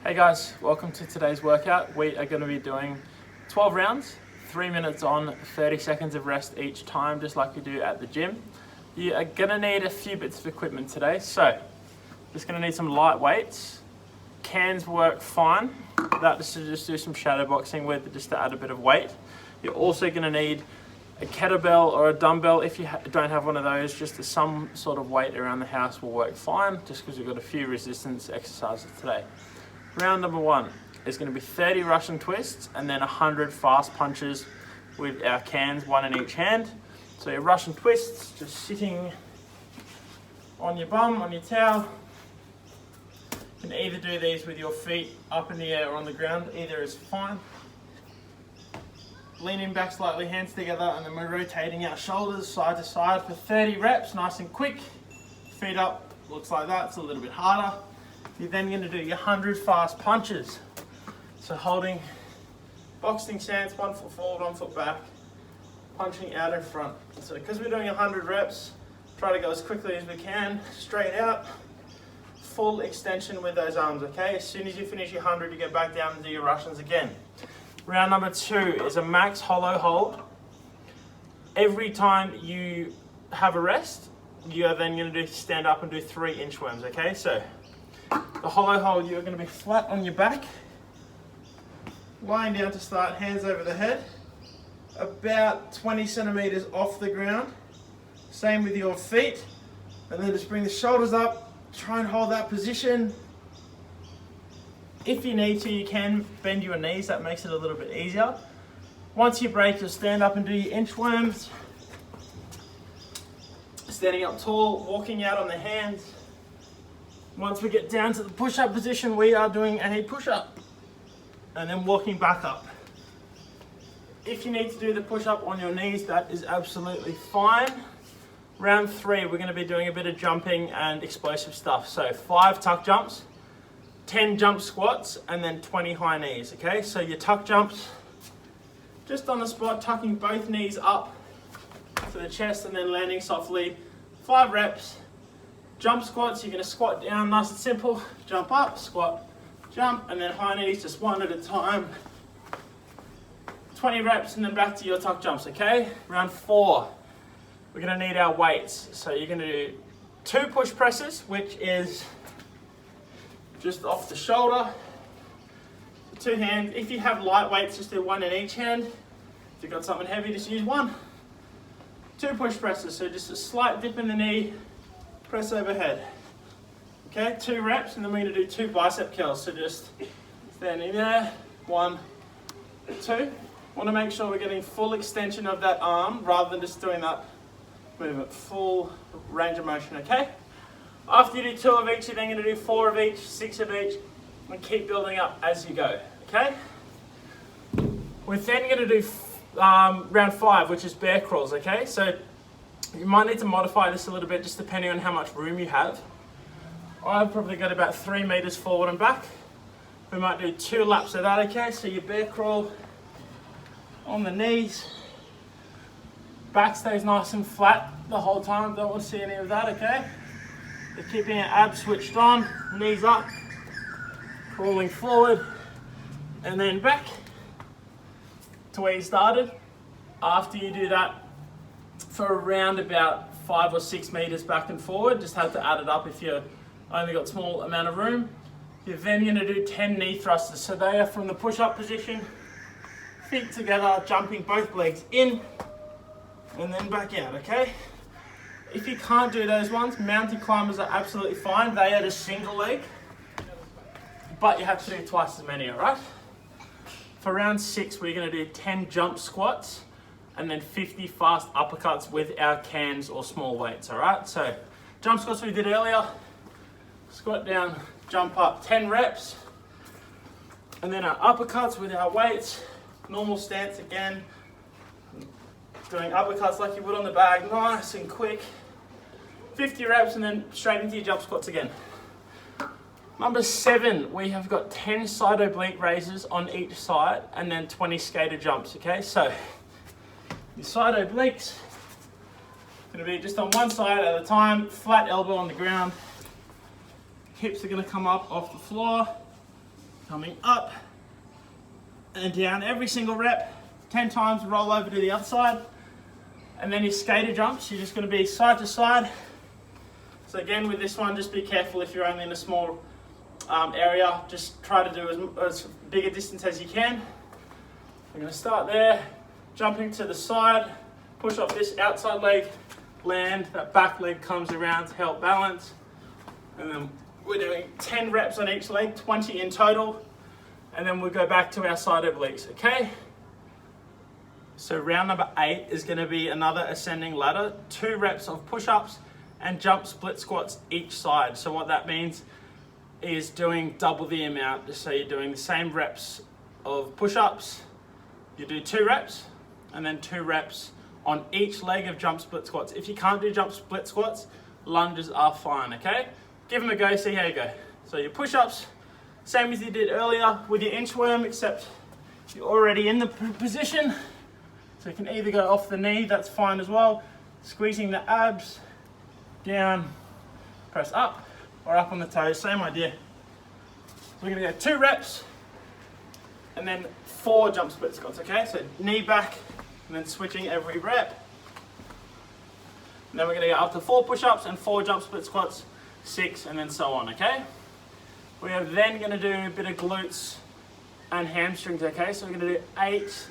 Hey guys, welcome to today's workout. We are going to be doing 12 rounds, 3 minutes on, 30 seconds of rest each time, just like we do at the gym. You are going to need a few bits of equipment today, so just going to need some light weights. Cans work fine. That is to just do some shadow boxing with, just to add a bit of weight. You're also going to need a kettlebell or a dumbbell. If you don't have one of those, just some sort of weight around the house will work fine, just because we've got a few resistance exercises today. Round number 1 is going to be 30 Russian twists and then 100 fast punches with our cans, one in each hand. So your Russian twists, just sitting on your bum, on your towel. You can either do these with your feet up in the air or on the ground, either is fine. Leaning back slightly, hands together, and then we're rotating our shoulders side to side for 30 reps, nice and quick. Feet up, looks like that, it's a little bit harder. You're then going to do your 100 fast punches. So holding boxing stance, 1 foot forward, 1 foot back, punching out in front. So because we're doing 100 reps, try to go as quickly as we can, straight out, full extension with those arms, okay? As soon as you finish your 100, you get back down and do your Russians again. Round number 2 is a max hollow hold. Every time you have a rest, you are then going to stand up and do 3 inchworms, okay? So the hollow hold, you're going to be flat on your back, lying down to start, hands over the head, about 20 centimeters off the ground. Same with your feet, and then just bring the shoulders up, try and hold that position. If you need to, you can bend your knees, that makes it a little bit easier. Once you break, you'll stand up and do your inchworms. Standing up tall, walking out on the hands. Once we get down to the push-up position, we are doing a push-up and then walking back up. If you need to do the push-up on your knees, that is absolutely fine. Round 3, we're going to be doing a bit of jumping and explosive stuff. So 5 tuck jumps, 10 jump squats, and then 20 high knees, okay? So your tuck jumps, just on the spot, tucking both knees up to the chest and then landing softly, 5 reps. Jump squats, you're going to squat down nice and simple, jump up, squat, jump, and then high knees, just 1 at a time. 20 reps and then back to your tuck jumps, okay? Round 4, we're going to need our weights. So you're going to do 2 push presses, which is just off the shoulder, 2 hands. If you have light weights, just do 1 in each hand. If you've got something heavy, just use 1. 2 push presses, so just a slight dip in the knee, press overhead. Okay, 2 reps, and then we're going to do 2 bicep curls. So just standing there, 1, 2. Want to make sure we're getting full extension of that arm rather than just doing that movement, full range of motion, okay? After you do 2 of each, you're then going to do 4 of each, 6 of each, and keep building up as you go, okay? We're then going to do round 5, which is bear crawls, okay? So you might need to modify this a little bit just depending on how much room you have. I've probably got about 3 meters forward and back. We might do 2 laps of that, okay? So you bear crawl on the knees. Back stays nice and flat the whole time. Don't want to see any of that, okay? You're keeping your abs switched on, knees up, crawling forward, and then back to where you started. After you do that, for around about 5 or 6 meters back and forward, just have to add it up if you only got small amount of room. You're then going to do 10 knee thrusters. So they are from the push-up position, feet together, jumping both legs in and then back out, okay? If you can't do those ones, mountain climbers are absolutely fine. They are just single leg, but you have to do twice as many, all right? For round 6, we're going to do 10 jump squats and then 50 fast uppercuts with our cans or small weights, all right? So jump squats we did earlier, squat down, jump up, 10 reps, and then our uppercuts with our weights, normal stance again, doing uppercuts like you would on the bag, nice and quick, 50 reps, and then straight into your jump squats again. Number 7, we have got 10 side oblique raises on each side and then 20 skater jumps, okay? So your side obliques, going to be just on one side at a time, flat elbow on the ground, hips are going to come up off the floor, Coming up and down every single rep, 10 times, roll over to the other side. And then your skater jumps, you're just going to be side to side. So again, with this one, just be careful if you're only in a small area. Just try to do as big a distance as you can. We're going to start there, jumping to the side, push off this outside leg, land, that back leg comes around to help balance. And then we're doing 10 reps on each leg, 20 in total. And then we'll go back to our side obliques, okay? So round number 8 is going to be another ascending ladder, 2 reps of push-ups and jump split squats each side. So what that means is doing double the amount. So you're doing the same reps of push-ups, you do 2 reps, and then 2 reps on each leg of jump split squats. If you can't do jump split squats, lunges are fine, okay? Give them a go, see how you go. So your push-ups, same as you did earlier with your inchworm, except you're already in the position. So you can either go off the knee, that's fine as well. Squeezing the abs, down, press up, or up on the toes, same idea. So we're gonna go 2 reps, and then 4 jump split squats, okay? So knee back, and then switching every rep. And then we're gonna go up to 4 push-ups and 4 jump split squats, 6, and then so on, okay? We are then gonna do a bit of glutes and hamstrings, okay? So we're gonna do 8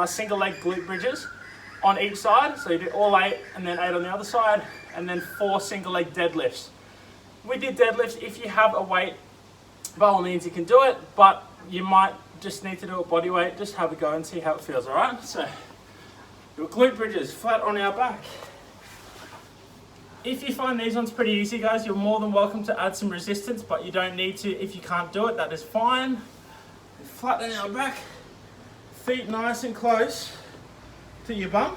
single leg glute bridges on each side. So you do all 8 and then 8 on the other side, and then 4 single leg deadlifts. With your deadlifts, if you have a weight, by all means you can do it, but you might just need to do a body weight. Just have a go and see how it feels, all right? So your glute bridges flat on our back. If you find these ones pretty easy, guys, you're more than welcome to add some resistance, but you don't need to. If you can't do it, that is fine. Flat on our back. Feet nice and close to your bum.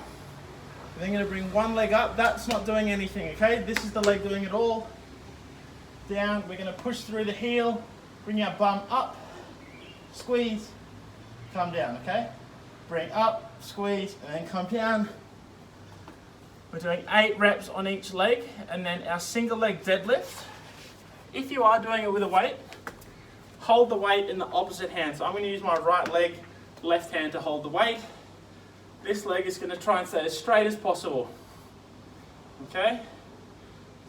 Then you're going to bring one leg up. That's not doing anything, okay? This is the leg doing it all. Down. We're going to push through the heel. Bring our bum up. Squeeze. Come down, okay? Bring up, squeeze, and then come down. We're doing 8 reps on each leg. And then our single leg deadlift. If you are doing it with a weight, hold the weight in the opposite hand. So I'm going to use my right leg, left hand to hold the weight. This leg is going to try and stay as straight as possible. Okay?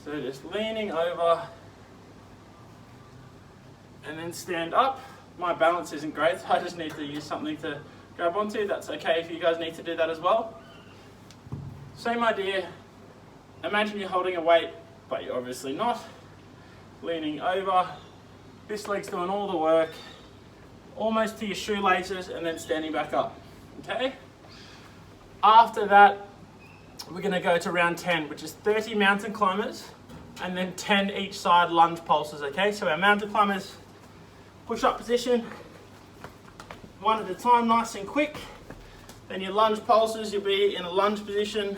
So just leaning over and then stand up. My balance isn't great, so I just need to use something to grab onto. That's okay if you guys need to do that as well. Same idea. Imagine you're holding a weight, but you're obviously not. Leaning over. This leg's doing all the work. Almost to your shoelaces, and then standing back up, okay? After that, we're gonna go to round 10, which is 30 mountain climbers, and then 10 each side lunge pulses, okay? So our mountain climbers, push-up position, one at a time, nice and quick. Then your lunge pulses, you'll be in a lunge position,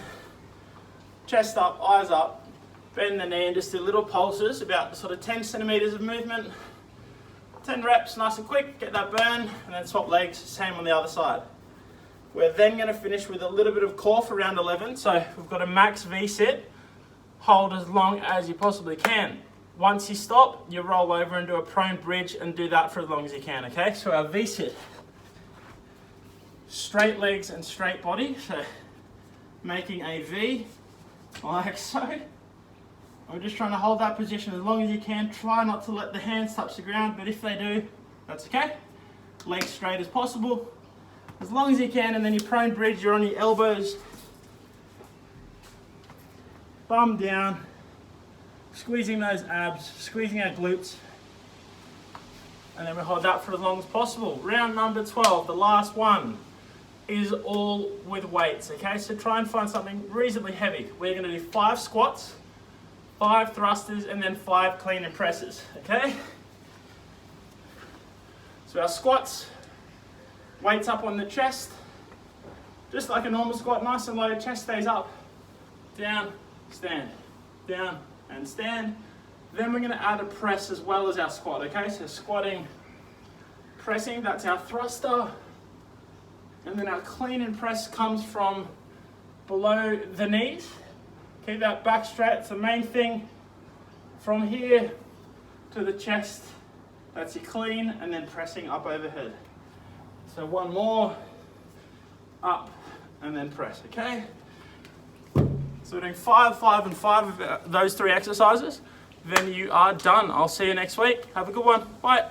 chest up, eyes up, bend the knee, and just do little pulses, about sort of 10 centimeters of movement. 10 reps, nice and quick, get that burn, and then swap legs, same on the other side. We're then going to finish with a little bit of core for round 11. So we've got a max V-sit, hold as long as you possibly can. Once you stop, you roll over and do a prone bridge and do that for as long as you can, okay? So our V-sit, straight legs and straight body, so making a V, like so. We're just trying to hold that position as long as you can. Try not to let the hands touch the ground, but if they do, that's okay. Legs straight as possible, as long as you can, and then your prone bridge, you're on your elbows. Bum down, squeezing those abs, squeezing our glutes, and then we hold that for as long as possible. Round number 12, the last one, is all with weights, okay? So try and find something reasonably heavy. We're gonna do 5 squats, 5 thrusters, and then 5 clean and presses, okay? So our squats, weights up on the chest, just like a normal squat, nice and low, chest stays up, down, stand, down, and stand. Then we're gonna add a press as well as our squat, okay? So squatting, pressing, that's our thruster, and then our clean and press comes from below the knees. Keep that back straight, it's the main thing. From here to the chest, That's your clean, and then pressing up overhead. So one more, up, and then press, okay? So we're doing 5, 5, and 5 of those 3 exercises. Then you are done. I'll see you next week. Have a good one. Bye.